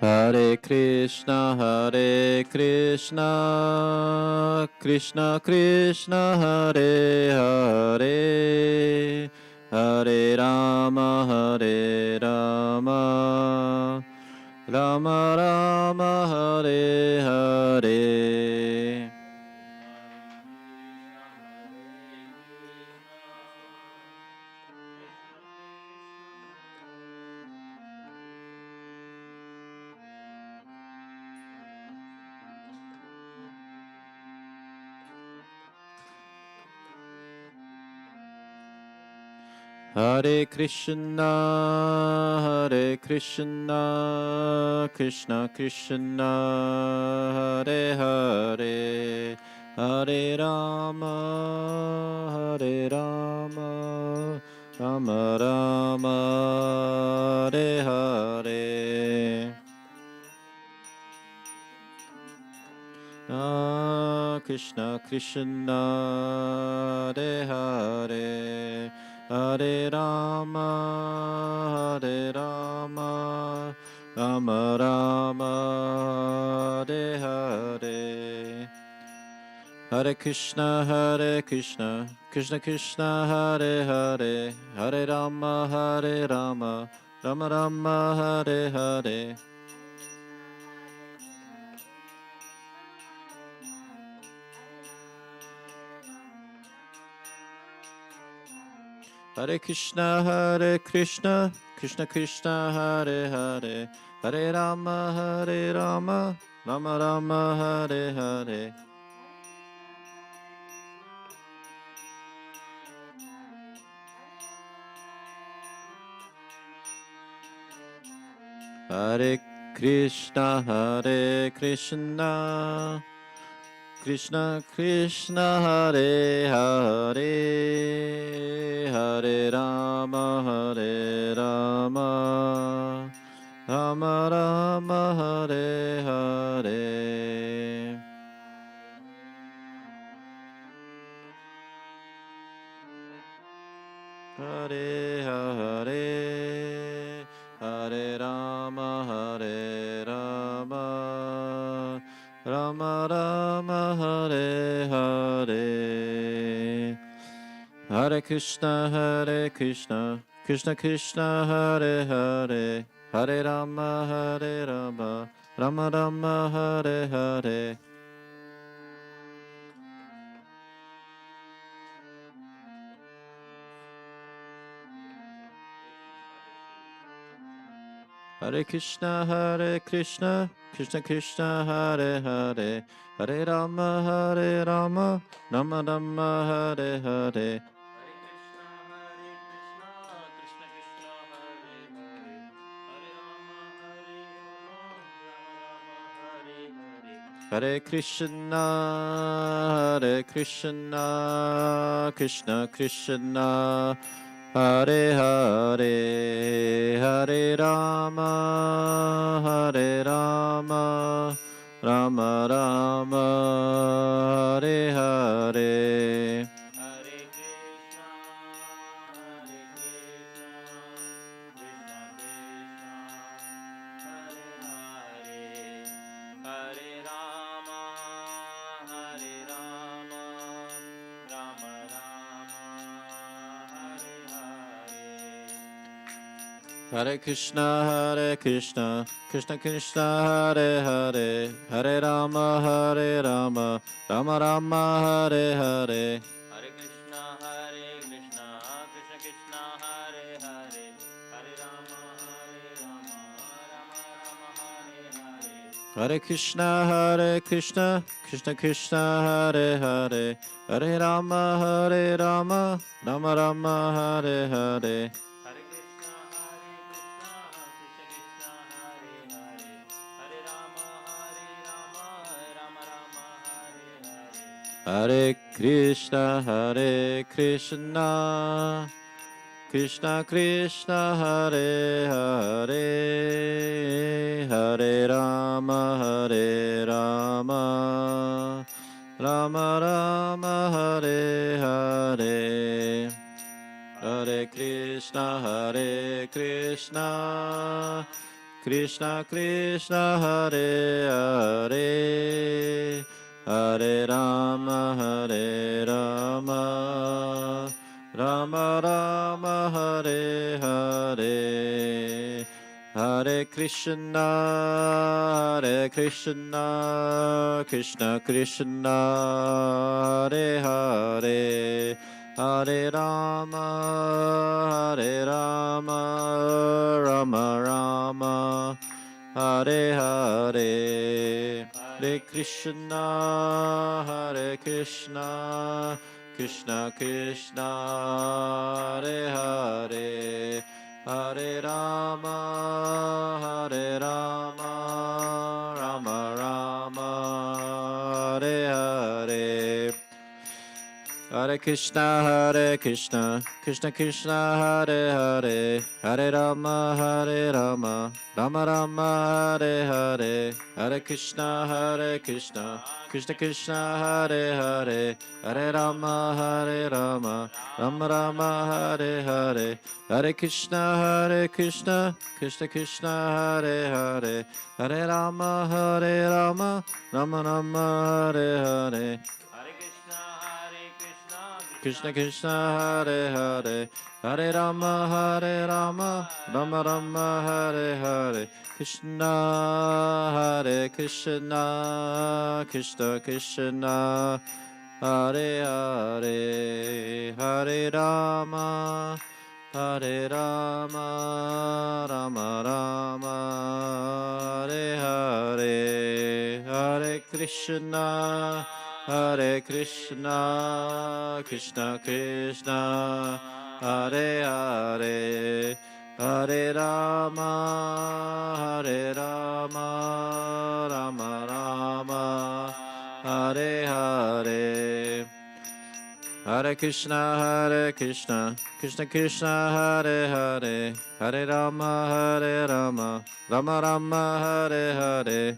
Hare Krishna, Krishna Krishna, Hare Hare, Hare Rama, Rama Rama, Hare Hare. Hare Krishna, Krishna Krishna, Hare Hare, Hare Rama, Rama Rama, Hare Hare. Krishna Krishna, Hare Hare, Hare Rama, Rama Rama, Hare Hare. Hare Krishna, Krishna Krishna, Hare Hare, Hare Rama, Rama Rama, Hare Hare. Hare Krishna, Krishna Krishna, Hare Hare, Hare Rama, Rama Rama, Hare Hare. Hare Krishna, Krishna Krishna, Hare Hare, Hare Rama, Rama Rama, Hare Hare. Hare Hare, Hare Rama, Rama Rama, Hare Hare. Hare Krishna, Krishna Krishna, Hare Hare, Hare Rama, Rama Rama, Hare Hare. Hare Krishna, Krishna Krishna, Hare Hare, Hare Rama, Rama Rama, Hare Hare. Hare Krishna, Krishna Krishna, Hare Hare, Hare Rama, Rama Rama, Hare Hare. Hare Krishna, Krishna Krishna, Hare Hare, Hare Rama, Rama Rama, Hare Hare. Hare Krishna, Krishna Krishna, Hare Hare, Hare Rama, Rama Rama, Hare Hare. Hare Krishna, Krishna Krishna, Hare Hare, Hare Rama, Rama Rama, Hare Hare. Hare Krishna, Krishna Krishna, Hare Hare, Hare Rama, Rama Rama, Hare Hare. Hare Krishna, Krishna Krishna Hare Hare, Hare Rama Hare Rama, Rama Rama Hare Hare, Hare Krishna Krishna Krishna Hare Hare, Hare Rama Rama Rama Hare Hare, Hare Krishna Krishna Krishna Hare Hare, Hare Rama Rama Rama Hare Hare, Hare Krishna Krishna Krishna Hare Hare, Hare Rama Rama Rama Hare Hare, Hare Krishna Krishna Krishna Hare Hare, Hare Rama Rama Rama Hare Hare, Hare Krishna Krishna Krishna Hare Hare, Hare Rama Rama Rama Hare Hare, Krishna Krishna Hare Hare, Hare Rama Rama Rama Hare Hare, Krishna Krishna Krishna Hare Hare, Hare Rama Rama Rama Hare Hare, Hare Krishna Krishna Krishna Hare Hare, Hare Rama Rama Rama Hare Hare, Hare Krishna Krishna Krishna Hare Hare, Hare Rama Rama Rama Hare Hare,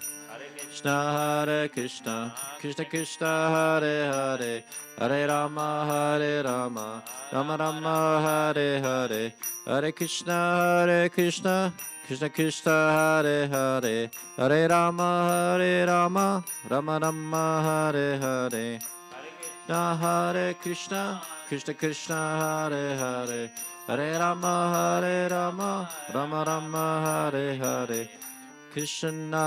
Hare Krishna Krishna Hare Hare, Hare Rama Rama Rama Hare Hare, Hare Krishna Krishna Krishna Hare Hare, Hare Rama Rama Rama Hare Hare, Hare Krishna Krishna Hare Hare, Hare Rama Rama Rama Hare Hare, Krishna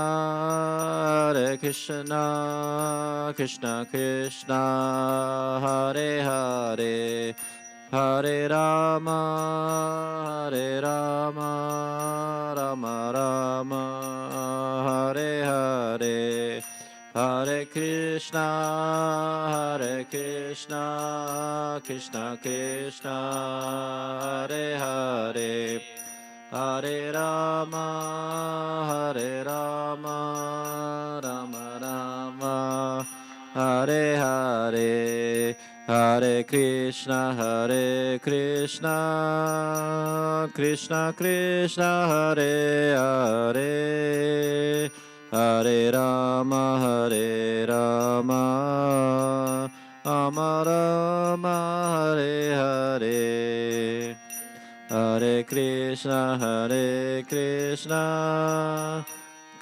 Krishna Krishna Hare Hare, Hare Rama Rama Rama Hare Hare, Hare Krishna Krishna Krishna Hare Hare, Hare Rama Rama Rama Hare Hare, Hare Krishna Krishna Krishna Hare Hare, Hare Rama Rama Rama Hare Hare, Hare Krishna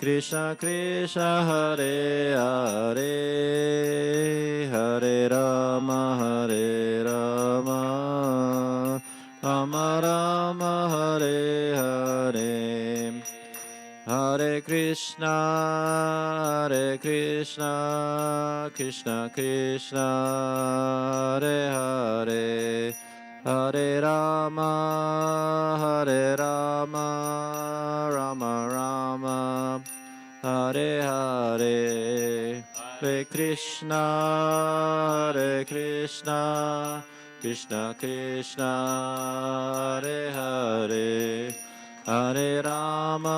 Krishna Krishna Hare Hare, Hare Rama Rama Rama Hare Hare, Hare Krishna Krishna Krishna Hare Hare, Hare Rama Rama Rama Hare Hare, Hare Krishna Krishna Krishna Hare Hare, Hare Rama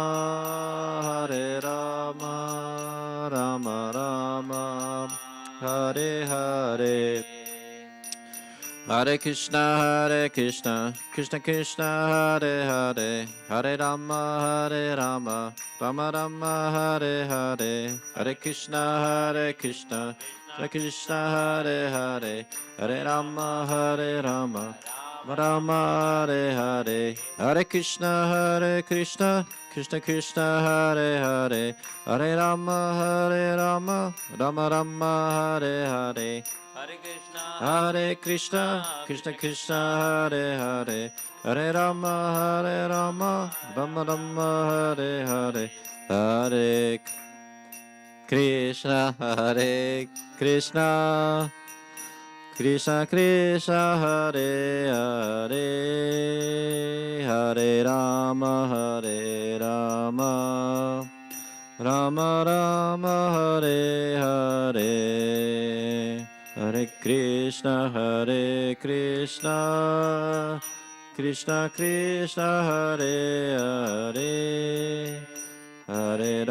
Rama Rama Hare Hare, Hare Krishna Krishna Krishna Hare Hare, Hare Rama Rama Rama Hare Hare, Hare Krishna Krishna Krishna Hare Hare, Hare Rama Rama Hare Hare, Hare Krishna Krishna Krishna Hare Hare, Hare Rama, Rama Rama Hare Hare, Hare Krishna Krishna Hare Hare, Hare Rama, Rama Rama Hare Hare, Hare Krishna Krishna Krishna Krishna Hare Hare, Hare Rama, Rama Rama Hare Hare, Hare Krishna Krishna Krishna Hare Hare, Hare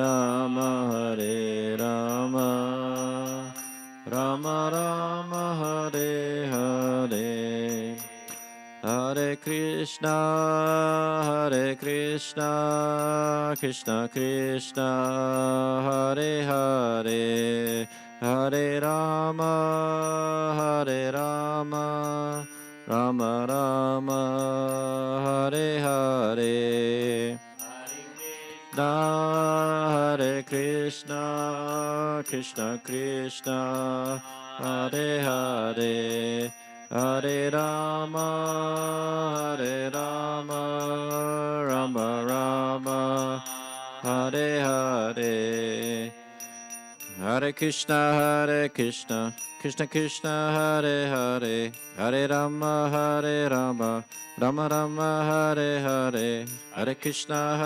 Rama, Rama Rama Hare Hare, Hare Krishna Krishna Krishna Hare Hare, Hare Rama, Rama Rama Hare Hare, Hare Krishna Krishna Krishna Hare Hare, Hare Rama, Rama Rama Hare Hare, Hare Krishna Krishna Krishna Hare Hare, Hare Rama, Rama Rama Hare Hare, Hare Krishna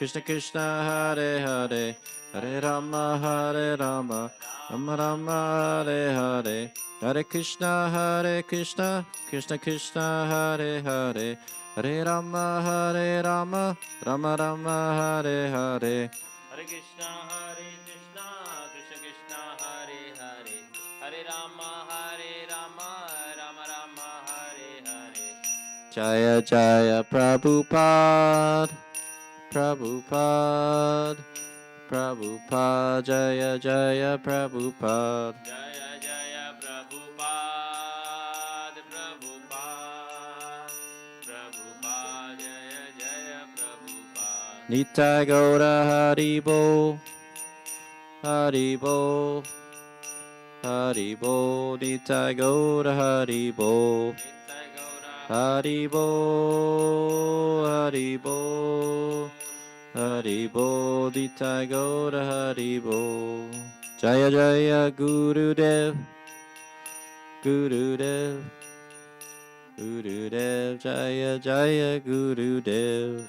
Krishna Krishna Hare Hare, Hare Rama, Rama Rama Hare Hare, Hare Krishna Krishna Krishna Hare Hare, Hare Rama, Rama Rama Hare Hare, Hare Krishna Krishna Krishna Hare Hare, Hare Rama, Rama Rama Hare Hare. Jaya Jaya Prabhupada, Prabhupada, Prabhupada, Jaya Jaya Prabhupada. Jaya Jaya Prabhupada, Prabhupada, Jaya Jaya Prabhupada. Nitai Gaura Haribo, Haribo, Haribo, Nitai Gaura Haribo, Nitai Gaura Haribo, Haribo, Haribo, Nitai Gaura Haribo. Jaya Jaya Gurudev, Gurudev, Gurudev, Jaya Jaya Gurudev.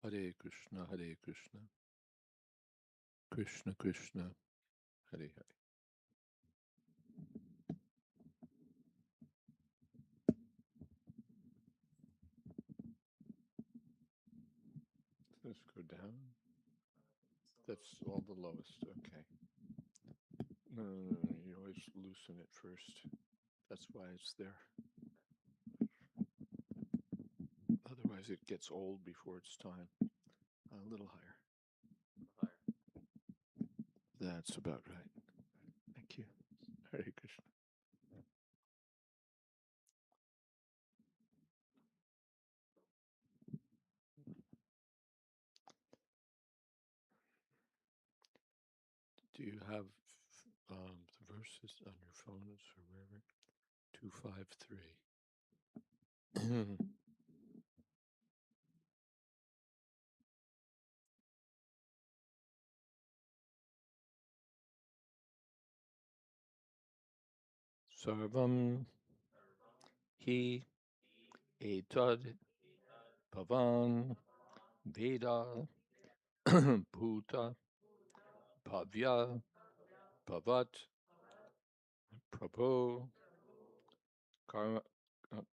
Hare Krishna, Krishna Krishna, Hare Hare. Let's go down. That's all the lowest. Okay. No, you always loosen it first. That's why it's there. Otherwise, it gets old before it's time. A little higher. That's about right. Thank you. Hare Krishna. Do you have the verses on your phones or wherever? 253. Sarvam hi etad pavan veda bhuta bhavya bhavat prabho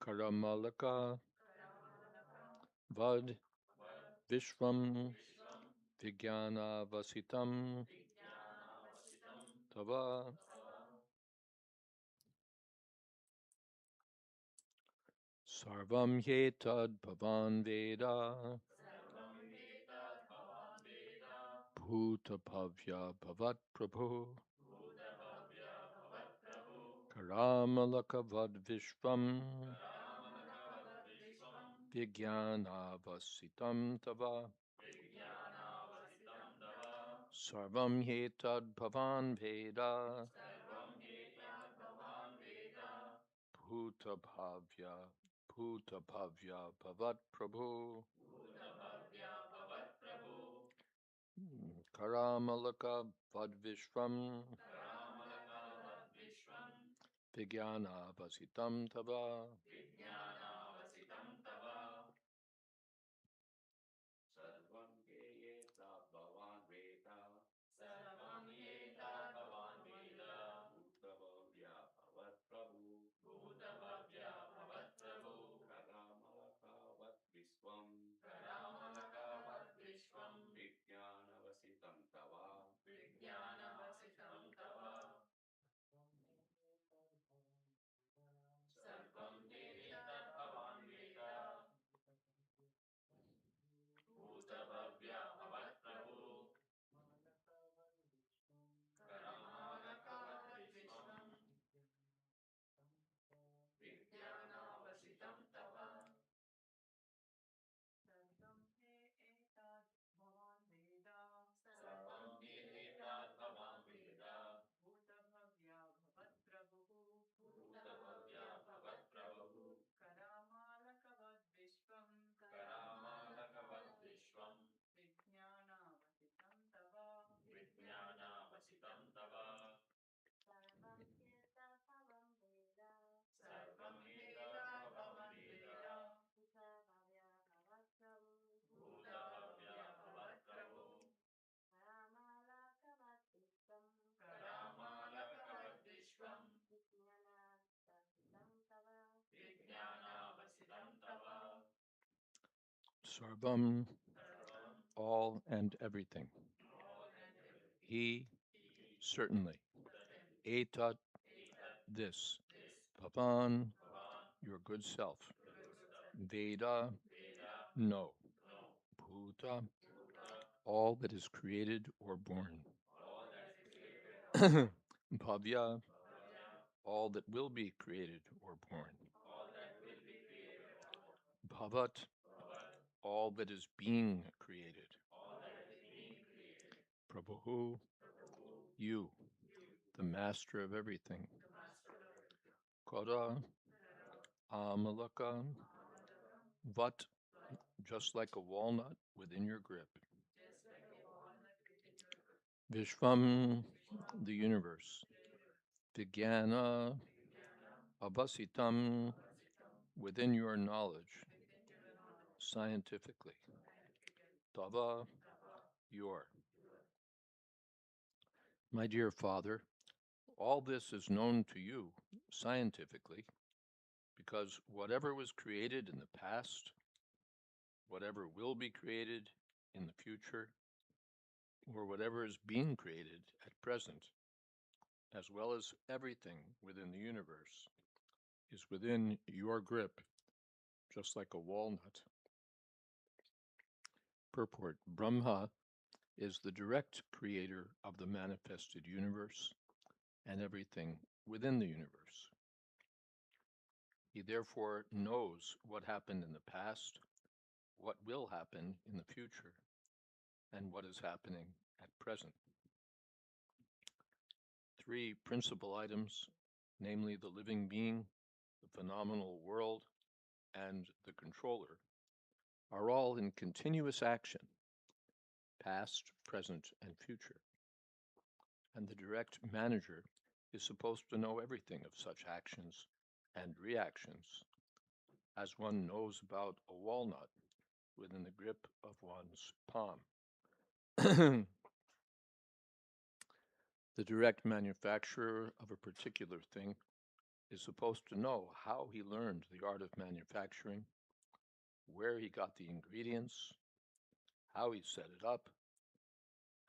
karamalaka vad vishvam vijnana vasitam tava. Sarvam yetad bhavan veda bhuta bhavya bhavat prabhu karamalaka vad vishvam vijnana vasitam tava. Sarvam yetad bhavan veda bhuta bhavya bhavat prabhu karamalaka vad vishvam vijnana vasitam tava. Sarvam, all and everything. He, certainly. Etat, this. Pavan, your good self. Veda, no. Bhuta, all that is created or born. Bhavya, all that will be created or born. Bhavat, all that is being created. Prabhu, you, the master of everything. Koda, Amalaka, Vat, just like a walnut within your grip. Vishvam, the universe. Vijnana, Abhasitam, within your knowledge, scientifically. Tava, your. My dear Father, all this is known to you scientifically because whatever was created in the past, whatever will be created in the future, or whatever is being created at present, as well as everything within the universe, is within your grip, just like a walnut. Purport: Brahma is the direct creator of the manifested universe and everything within the universe. He therefore knows what happened in the past, what will happen in the future, and what is happening at present. Three principal items, namely the living being, the phenomenal world, and the controller, are all in continuous action, past, present, and future. And the direct manager is supposed to know everything of such actions and reactions, as one knows about a walnut within the grip of one's palm. The direct manufacturer of a particular thing is supposed to know how he learned the art of manufacturing, where he got the ingredients, how he set it up,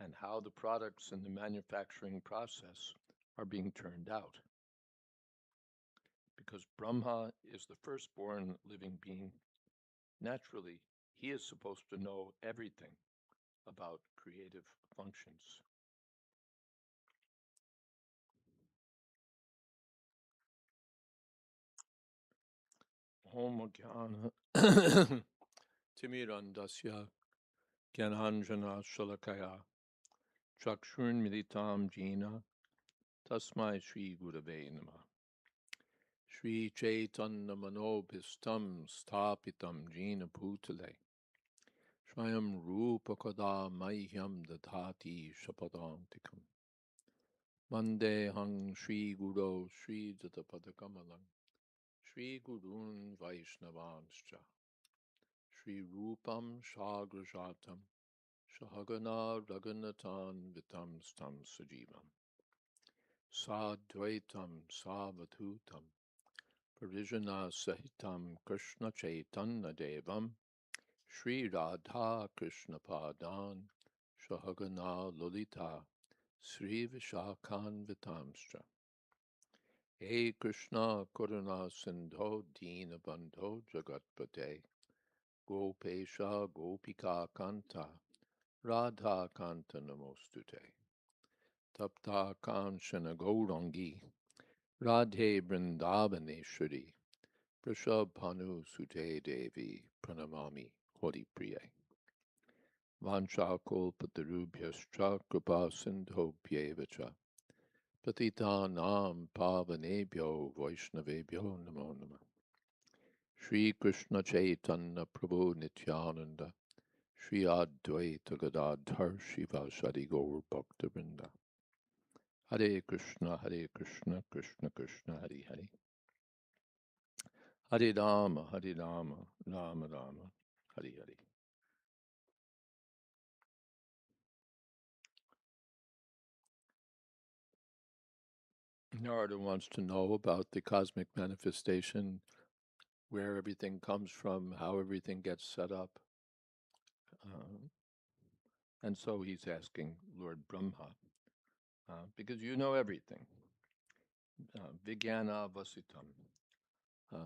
and how the products in the manufacturing process are being turned out. Because Brahma is the firstborn living being, naturally, he is supposed to know everything about creative functions. Om Jnana Timirandasya Gyananjana Shalakaya Chakshurn Militam Jina Tasmai Shri Gurave Namah. Shri Chaitanya Manobhistam Stapitam Jina Bhutale Swayam Rupa Kada Mahyam Dadhati Shapadantikam Mandehang Shri Guru Shri Datapadakamalam Shri Gurun Vaishnavanscha Shri Rupam Shagrajatam Shahagana Raghunathan Vitam Stam Sajivam Sadvaitam Savadhutam Parijana Sahitam Krishna Chaitanya Devam Shri Radha Krishna Padan Shahagana Lolita Sri Vishakhan Vitamscha Hey Krishna Karuna Sindho Dina Bandho Jagatpate Gopesha Gopika Kanta Radha Kanta Namostute Tapta Kanchana Gaurangi Radhe Vrindavaneshwari Prishabhanu Sute Devi Pranamami Hori Priye Vanchakolpatarubhyascha Kripa Sindhobhyevacha Patitanam Pavanebhyo Vaishnavebhyo Namo Namah Shri Krishna Chaitanya Prabhu Nityananda Shri Advaita Gadadhar Shivasadi Gaur Bhaktivinoda Hare Krishna Krishna Krishna Hare Hare Hare Rama Rama Rama Hare Hare. Narada wants to know about the cosmic manifestation, where everything comes from, how everything gets set up. And so he's asking Lord Brahma, because you know everything. Vijnana Vasitam,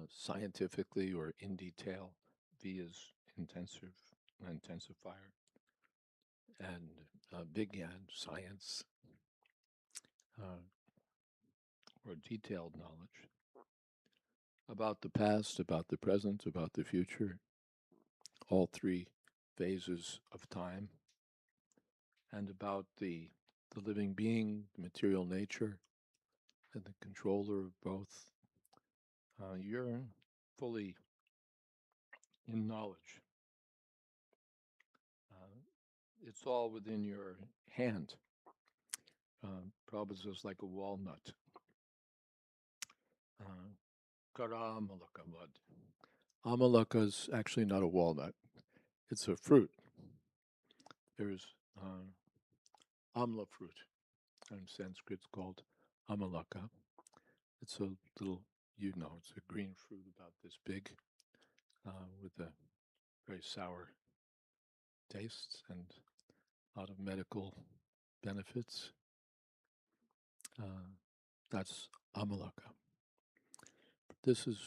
scientifically or in detail. V is intensifier, and Vigyan, science, or detailed knowledge about the past, about the present, about the future, all three phases of time, and about the living being, the material nature, and the controller of both. You're fully in knowledge. It's all within your hand. Prabhupada says like a walnut. Kara amalaka mud. Amalaka is actually not a walnut. It's a fruit. there's amla fruit. In Sanskrit, it's called amalaka. It's a little, it's a green fruit about this big, with a very sour taste and a lot of medical benefits. That's amalaka. This is,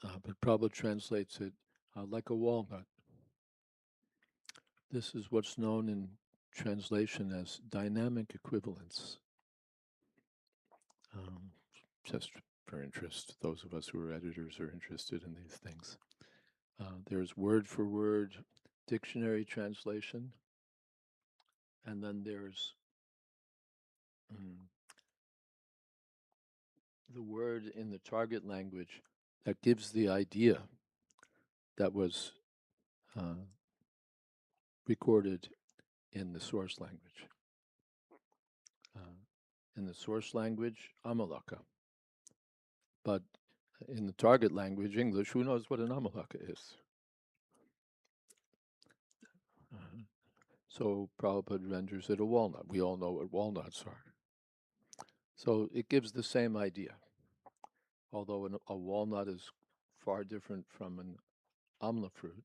but Prabhupada translates it like a walnut. This is what's known in translation as dynamic equivalence. Just for interest, those of us who are editors are interested in these things. There's word for word dictionary translation, and then there's the word in the target language that gives the idea that was recorded in the source language. In the source language, Amalaka. But in the target language, English, who knows what an Amalaka is? So Prabhupada renders it a walnut. We all know what walnuts are. So it gives the same idea. Although a walnut is far different from an amla fruit,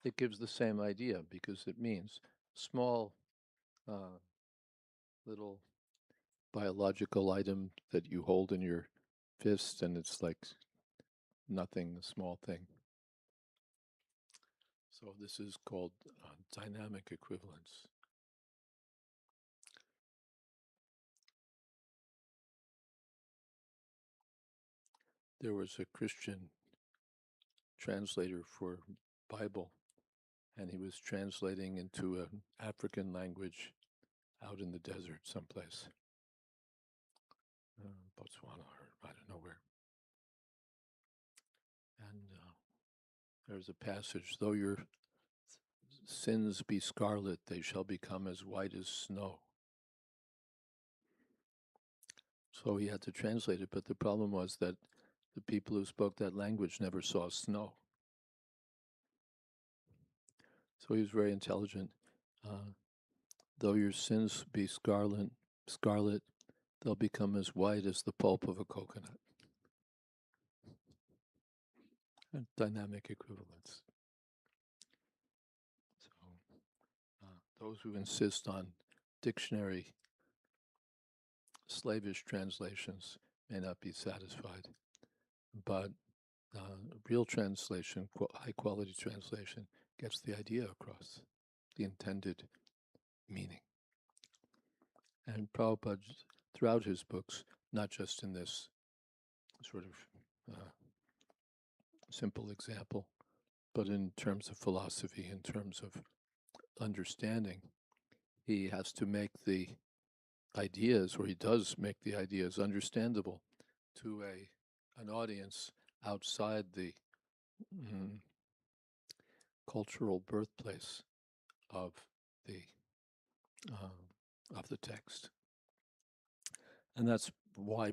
it gives the same idea because it means small, little biological item that you hold in your fist, and it's like nothing, a small thing. So this is called dynamic equivalence. There was a Christian translator for Bible, and he was translating into an African language out in the desert someplace, Botswana or I don't know where. And there's a passage, though your sins be scarlet, they shall become as white as snow. So he had to translate it, but the problem was that the people who spoke that language never saw snow. So he was very intelligent. Though your sins be scarlet, they'll become as white as the pulp of a coconut. And dynamic equivalence. So those who insist on dictionary slavish translations may not be satisfied, but real translation, high quality translation, gets the idea across, the intended meaning. And Prabhupada, throughout his books, not just in this sort of simple example, but in terms of philosophy, in terms of understanding, he has to make the ideas, or he does make the ideas understandable to an audience outside the cultural birthplace of the text. And that's why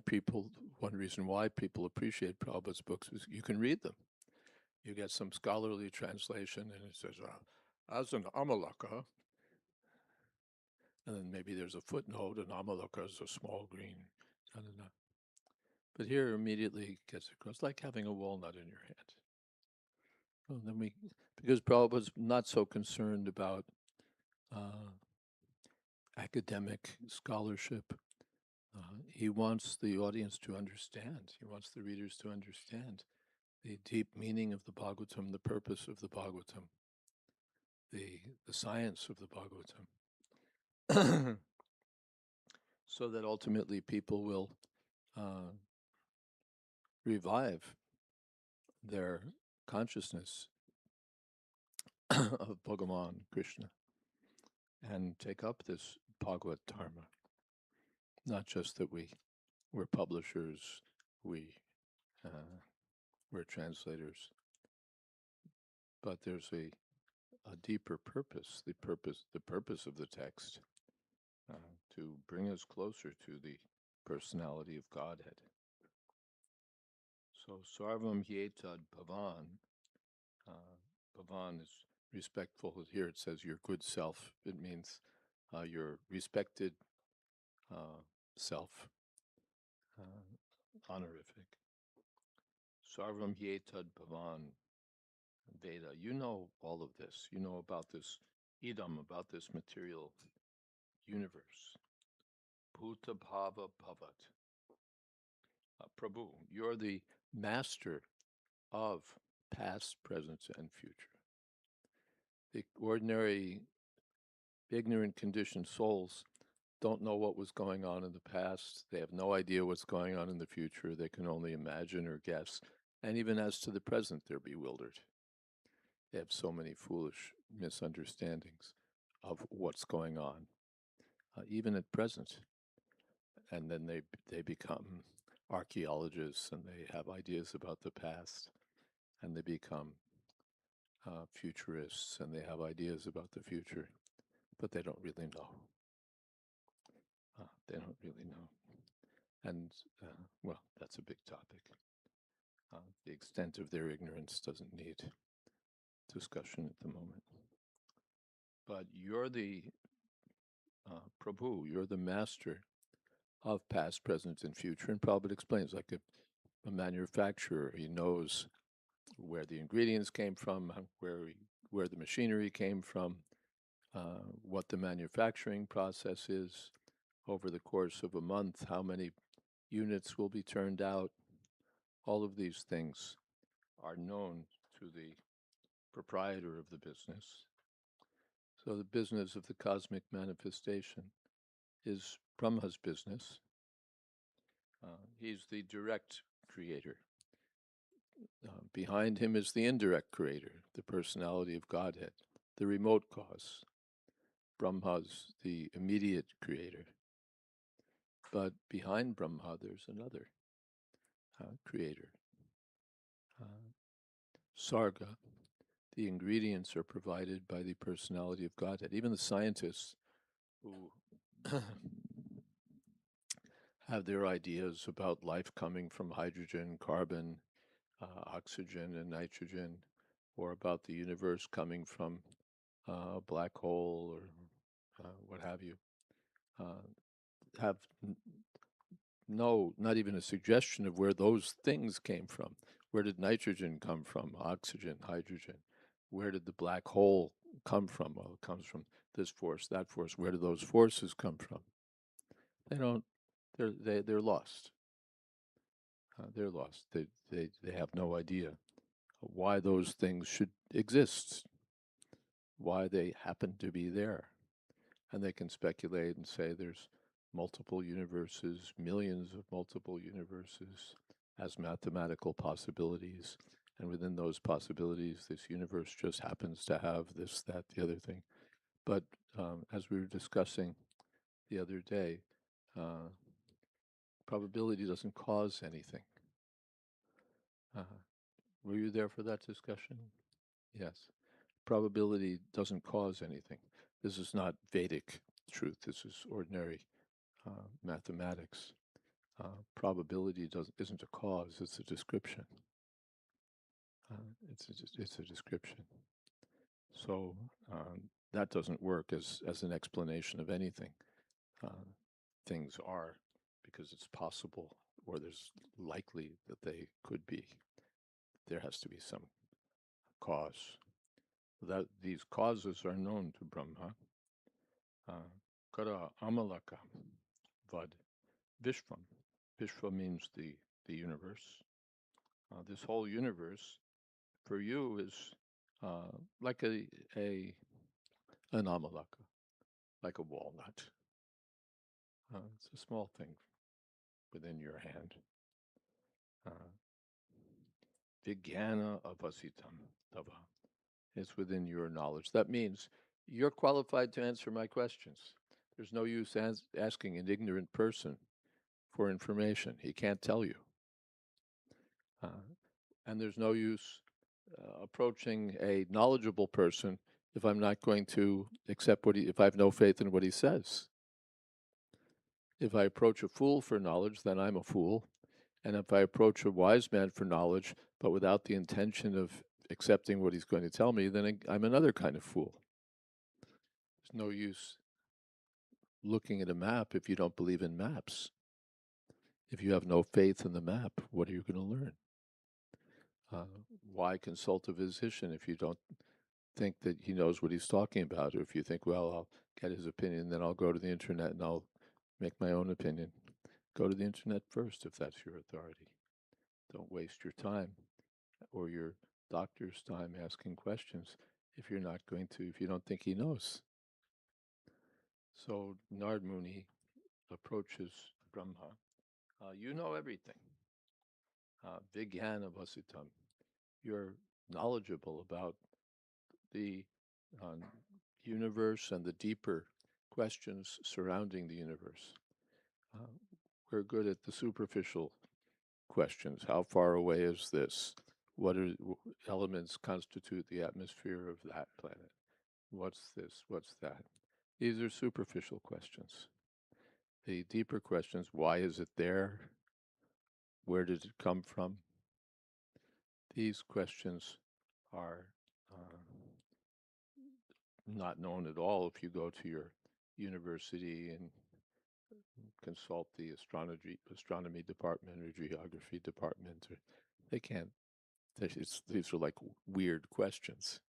one reason why people appreciate Prabhupada's books is you can read them. You get some scholarly translation and it says, as an Amalaka, and then maybe there's a footnote, an Amalaka is a small green, but here immediately gets across, like having a walnut in your hand. Well, then because Prabhupada's not so concerned about academic scholarship, he wants the audience to understand. He wants the readers to understand the deep meaning of the Bhagavatam, the purpose of the Bhagavatam, the science of the Bhagavatam, so that ultimately people will revive their consciousness of Bhagavan Krishna and take up this Bhagavad Dharma. Not just that we're publishers, we're translators, but there's a deeper purpose. The purpose of the text to bring us closer to the personality of Godhead. So Sarvam Yetad Bhavan. Bhavan is respectful. Here it says your good self. It means your respected self, honorific. Sarvam Yetad Bhavan Veda. You know all of this. You know about this idam, about this material universe. Bhuta Bhava Bhavat. Prabhu, you're the master of past, present, and future. The ordinary, ignorant, conditioned souls don't know what was going on in the past. They have no idea what's going on in the future. They can only imagine or guess. And even as to the present, they're bewildered. They have so many foolish misunderstandings of what's going on, even at present. And then they become archaeologists and they have ideas about the past, and they become futurists and they have ideas about the future, but they don't really know. They don't really know. And, well, that's a big topic. The extent of their ignorance doesn't need discussion at the moment. But you're the Prabhu, you're the master of past, present, and future. And Prabhupada explains, like a manufacturer, he knows where the ingredients came from, where the machinery came from, what the manufacturing process is over the course of a month, how many units will be turned out. All of these things are known to the proprietor of the business. So the business of the cosmic manifestation is Brahma's business. He's the direct creator. Behind him is the indirect creator, the personality of Godhead, the remote cause. Brahma's the immediate creator. But behind Brahma, there's another creator. Sarga, the ingredients are provided by the personality of Godhead. Even the scientists who have their ideas about life coming from hydrogen, carbon, oxygen, and nitrogen, or about the universe coming from a black hole or what have you, have no, not even a suggestion of where those things came from. Where did nitrogen come from? Oxygen, hydrogen. Where did the black hole come from? Well, it comes from this force, that force. Where do those forces come from? They don't. They're lost. They're lost. They have no idea why those things should exist, why they happen to be there, and they can speculate and say there's multiple universes, millions of multiple universes as mathematical possibilities. And within those possibilities, this universe just happens to have this, that, the other thing. But as we were discussing the other day, probability doesn't cause anything. Were you there for that discussion? Yes. Probability doesn't cause anything. This is not Vedic truth. This is ordinary mathematics. Probability isn't a cause, it's a description. It's a description. So that doesn't work as an explanation of anything. Things are because it's possible, or there's likely that they could be. There has to be some cause. That these causes are known to Brahma. Kara Amalaka Vad Vishvam. Vishva means the universe. This whole universe for you is like an amalaka, like a walnut. It's a small thing within your hand. Vijnana avasitam tava. It's within your knowledge. That means you're qualified to answer my questions. There's no use asking an ignorant person for information. He can't tell you. And there's no use approaching a knowledgeable person if I'm not going to accept if I have no faith in what he says. If I approach a fool for knowledge, then I'm a fool. And if I approach a wise man for knowledge, but without the intention of accepting what he's going to tell me, then I'm another kind of fool. There's no use looking at a map if you don't believe in maps. If you have no faith in the map, what are you going to learn? Why consult a physician if you don't think that he knows what he's talking about? Or if you think, well, I'll get his opinion, then I'll go to the internet and I'll make my own opinion. Go to the internet first if that's your authority. Don't waste your time or your doctor's time asking questions if you're not going to, if you don't think he knows. So Nard Muni approaches Brahma. You know everything. Vigyana Vasitam. You're knowledgeable about the universe and the deeper questions surrounding the universe. We're good at the superficial questions. How far away is this? What elements constitute the atmosphere of that planet? What's this? What's that? These are superficial questions. The deeper questions, why is it there? Where did it come from? These questions are not known at all if you go to your university and consult the astronomy department or geography department. They can't. These are like weird questions.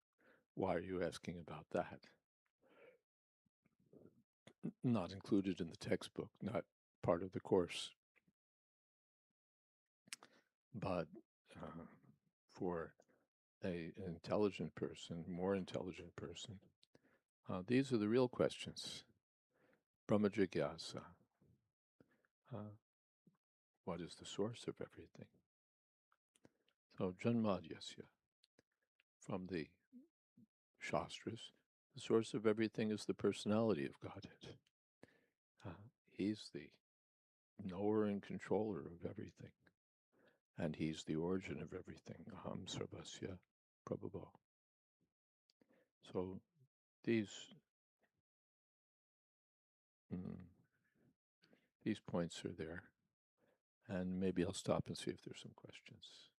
Why are you asking about that? Not included in the textbook, not part of the course. But for an intelligent person, more intelligent person, these are the real questions. Brahma Jigyasa. What is the source of everything? So Janmadhyasya, from the Shastras, the source of everything is the personality of Godhead. He's the knower and controller of everything. And he's the origin of everything. Aham Sarvasya Prabhavo. So these points are there. And maybe I'll stop and see if there's some questions.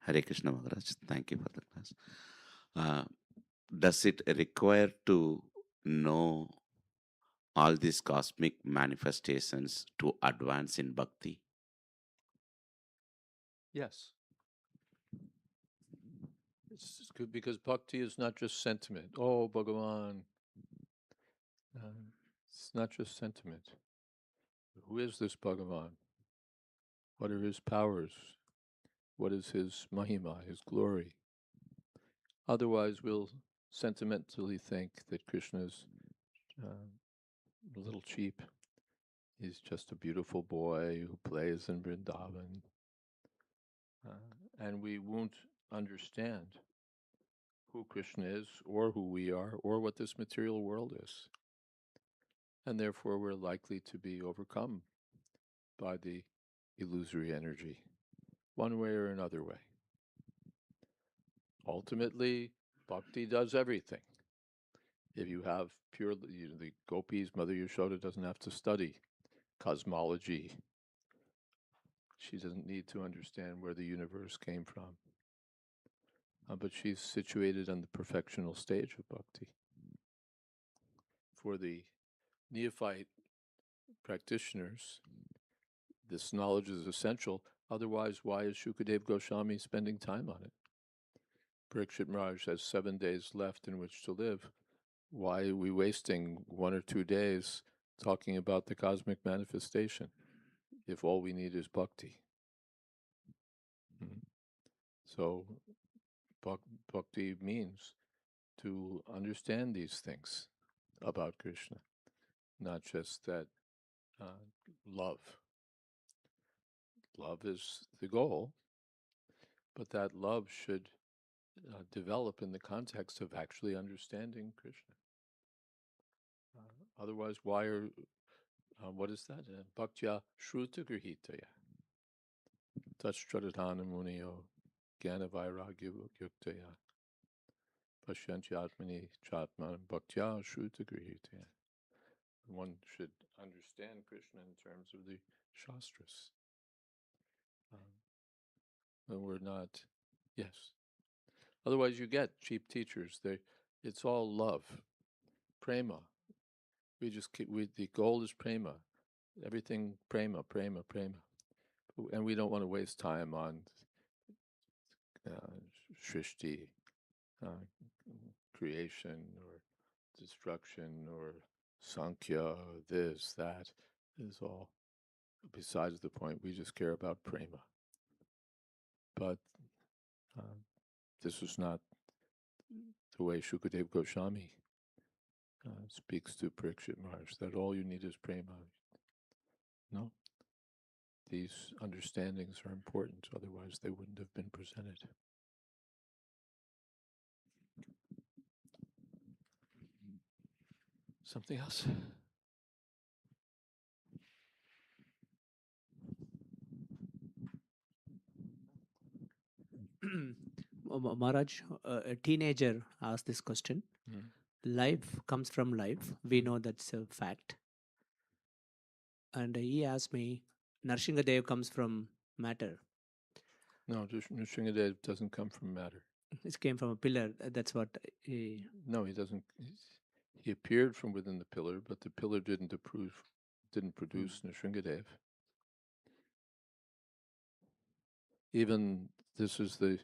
Hare Krishna Maharaj, thank you for the class. Does it require to know all these cosmic manifestations to advance in bhakti? Yes. It's good because bhakti is not just sentiment. Oh, Bhagavan. It's not just sentiment. Who is this Bhagavan? What are his powers? What is his mahima, his glory? Otherwise, we'll sentimentally think that Krishna's a little cheap. He's just a beautiful boy who plays in Vrindavan. And we won't understand who Krishna is, or who we are, or what this material world is. And therefore, we're likely to be overcome by the illusory energy, one way or another way. Ultimately, bhakti does everything. If you have pure, the gopis, Mother Yashoda doesn't have to study cosmology. She doesn't need to understand where the universe came from. But she's situated on the perfectional stage of bhakti. For the neophyte practitioners, this knowledge is essential. Otherwise, why is Shukadev Goswami spending time on it? Parikshit Maharaj has 7 days left in which to live. Why are we wasting 1 or 2 days talking about the cosmic manifestation if all we need is bhakti? So bhakti means to understand these things about Krishna, not just that love. Love is the goal, but that love should develop in the context of actually understanding Krishna. Otherwise, why are What is that? Bhaktya Shruta Grihitaya. Tashtradatana Muniyo Gyana Vairagya Yuktaya. Pashyanti Atmani Chatman Bhaktya Shruta Grihitaya. One should understand Krishna in terms of the Shastras. But we're not, yes. Otherwise, you get cheap teachers. It's all love, prema. We just keep. The goal is prema. Everything prema, prema, prema, and we don't want to waste time on shrishti, creation or destruction or sankhya, this, that. Is all besides the point. We just care about prema. But this is not the way Shukadev Goswami speaks to Parikshit Maharaj, that all you need is prema. No. These understandings are important, otherwise they wouldn't have been presented. Something else? Maharaj, a teenager asked this question. Life comes from life. We know that's a fact. And he asked me, Narsinghadev comes from matter. No, Nrsingadev doesn't come from matter. It came from a pillar. That's what he... No, he doesn't. He appeared from within the pillar, but the pillar didn't produce Nrsingadev. Even this is the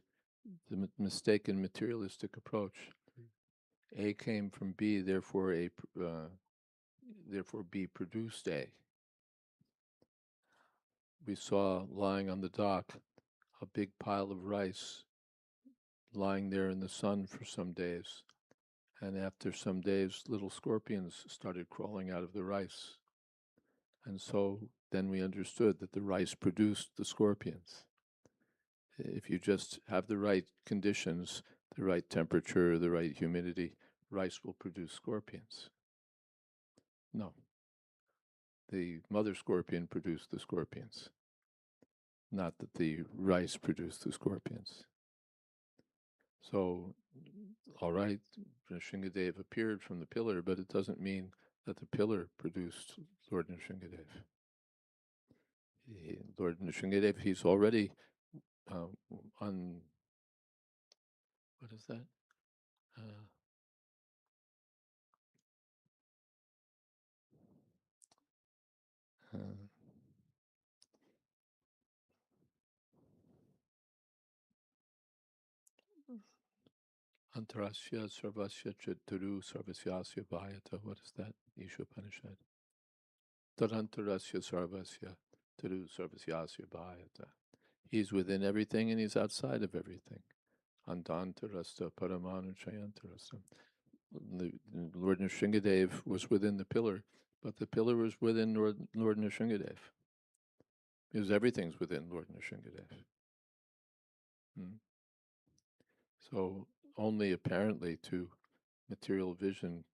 mistaken materialistic approach. A came from B, therefore B produced A. We saw lying on the dock a big pile of rice lying there in the sun for some days. And after some days, little scorpions started crawling out of the rice. And so then we understood that the rice produced the scorpions. If you just have the right conditions, the right temperature, the right humidity, rice will produce scorpions. No. The mother scorpion produced the scorpions, not that the rice produced the scorpions. So, all right, Nrsingadev appeared from the pillar, but it doesn't mean that the pillar produced Lord Nrsingadev. Lord Nrsingadev, he's already on, what is that? Antarasya Sarvasya Chituru Sarvasyasya Bhayata. What is that? Ishopanishad. Tadantarasya Sarvasya Turu Sarvasyasya Bhayata. He's within everything and he's outside of everything. Antantarasta Paramanu Chayantarasta. Lord Nrsingadev was within the pillar, but the pillar was within Lord Nrsingadev. Because everything's within Lord Nrsingadev. So only apparently to material vision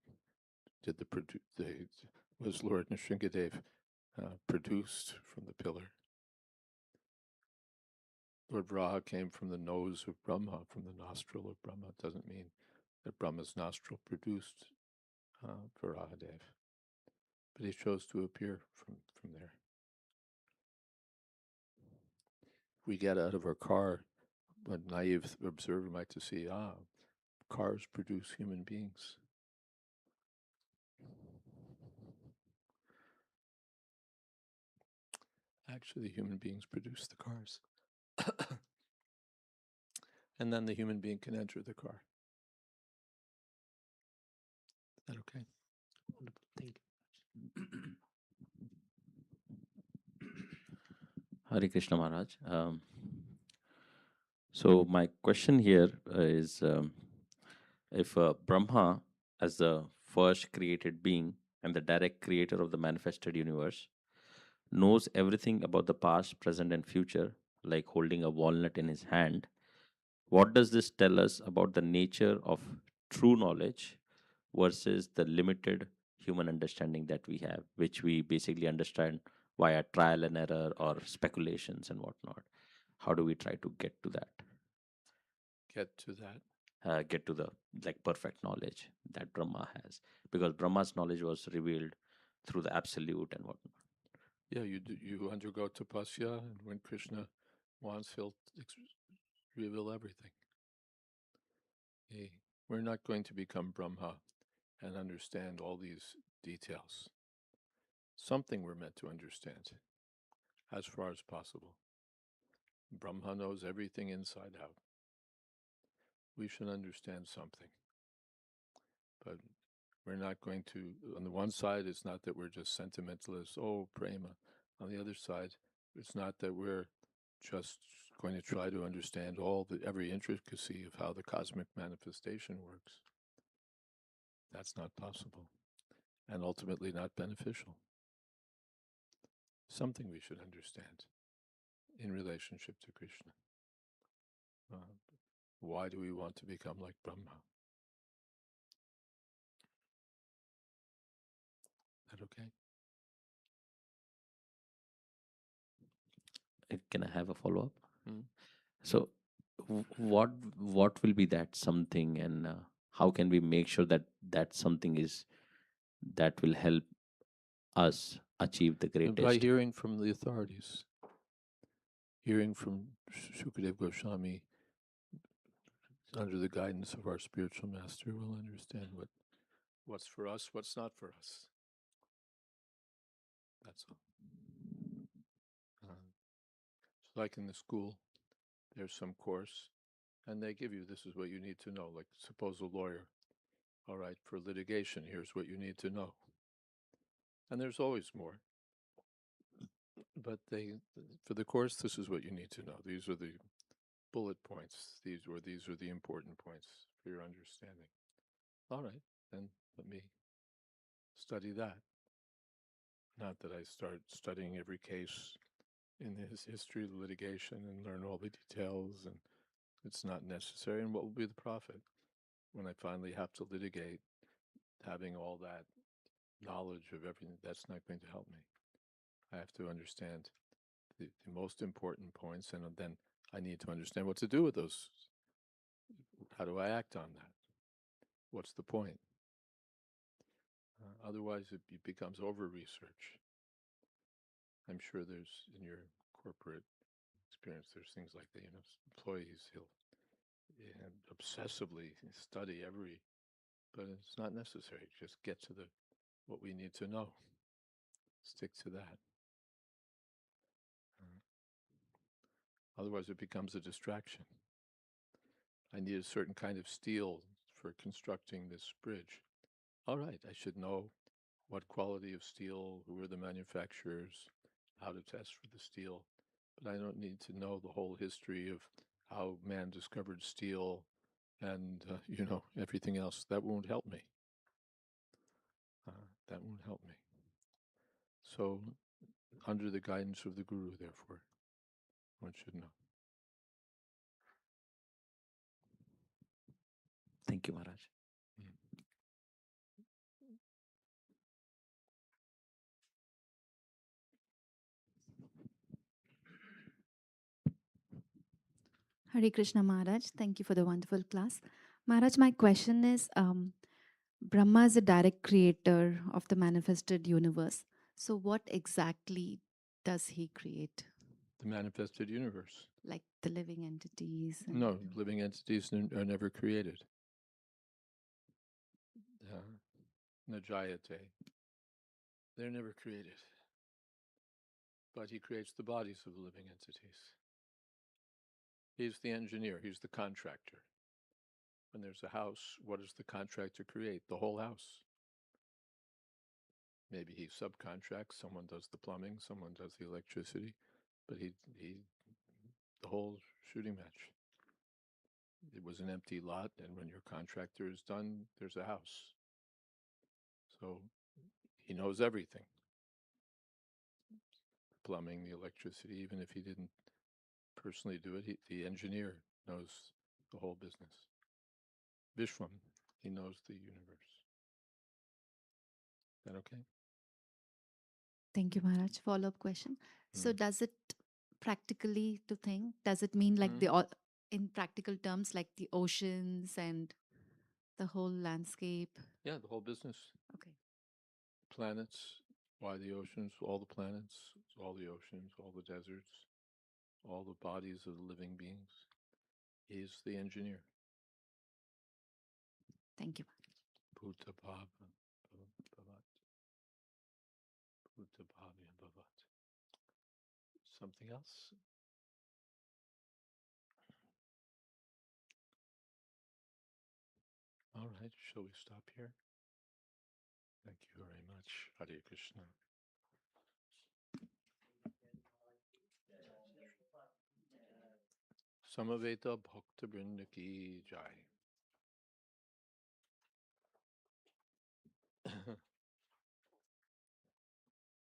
did was Lord Nrsingadev produced from the pillar. Lord Varaha came from the nose of Brahma, from the nostril of Brahma. It doesn't mean that Brahma's nostril produced Varahadev, but he chose to appear from there. If we get out of our car, a naive observer might to see, cars produce human beings. Actually, human beings produce the cars. And then the human being can enter the car. Is that okay? Wonderful. Thank you. Hare Krishna Maharaj. So my question here is, if Brahma, as the first created being and the direct creator of the manifested universe, knows everything about the past, present, and future, like holding a walnut in his hand, what does this tell us about the nature of true knowledge versus the limited human understanding that we have, which we basically understand via trial and error or speculations and whatnot. How do we try to get to that? Get to that. Get to the like perfect knowledge that Brahma has, because Brahma's knowledge was revealed through the absolute and whatnot. Yeah, you undergo tapasya, and when Krishna wants, he'll reveal everything. We're not going to become Brahma and understand all these details. Something we're meant to understand, as far as possible. Brahma knows everything inside out. We should understand something. But we're not going to, on the one side, it's not that we're just sentimentalists, oh, prema. On the other side, it's not that we're just going to try to understand every intricacy of how the cosmic manifestation works. That's not possible, and ultimately not beneficial. Something we should understand in relationship to Krishna. Why do we want to become like Brahma? Is that okay? Can I have a follow up? Hmm? So, what will be that something, and how can we make sure that that something is that will help us achieve the By greatest? hearing from the authorities, hearing from Shukadeva Goswami, under the guidance of our spiritual master, we'll understand what's for us, what's not for us. That's all. It's like in the school, there's some course, and they give you, this is what you need to know. Like, suppose a lawyer, all right, for litigation, here's what you need to know. And there's always more. But for the course, this is what you need to know. These are the bullet points. These are the important points for your understanding. All right, then let me study that. Not that I start studying every case in his history of the litigation and learn all the details, and it's not necessary. And what will be the profit when I finally have to litigate? Having all that knowledge of everything, that's not going to help me. I have to understand the most important points, and then I need to understand what to do with those. How do I act on that? What's the point? Otherwise, it becomes over-research. I'm sure there's, in your corporate experience, there's things like that, employees, he'll obsessively study but it's not necessary. Just get to what we need to know. Stick to that. Otherwise, it becomes a distraction. I need a certain kind of steel for constructing this bridge. All right, I should know what quality of steel, who are the manufacturers, how to test for the steel. But I don't need to know the whole history of how man discovered steel and, everything else. That won't help me. That won't help me. So, under the guidance of the Guru, therefore, one should know. Thank you, Maharaj. Hare Krishna Maharaj, thank you for the wonderful class. Maharaj, my question is, Brahma is a direct creator of the manifested universe. So what exactly does he create? The manifested universe. Like the living entities? No, living entities are never created. Najayate. They're never created. But he creates the bodies of the living entities. He's the engineer. He's the contractor. When there's a house, what does the contractor create? The whole house. Maybe he subcontracts. Someone does the plumbing. Someone does the electricity. But he the whole shooting match. It was an empty lot, and when your contractor is done, there's a house. So he knows everything. Plumbing, the electricity, even if he didn't personally do it, the engineer knows the whole business. Vishwam, he knows the universe. That okay? Thank you, Maharaj. Follow-up question. So does it practically to think, does it mean like in practical terms, like the oceans and the whole landscape? Yeah, the whole business. Okay. Planets, why the oceans, all the planets, all the oceans, all the deserts, all the bodies of the living beings. He's the engineer. Thank you. Bhuta Bhava Bhavat. Bhuta Bhavya Bhavat. Something else? All right, shall we stop here? Thank you very much. Hare Krishna. Samaveta Bhakta Vrinda Ki Jai.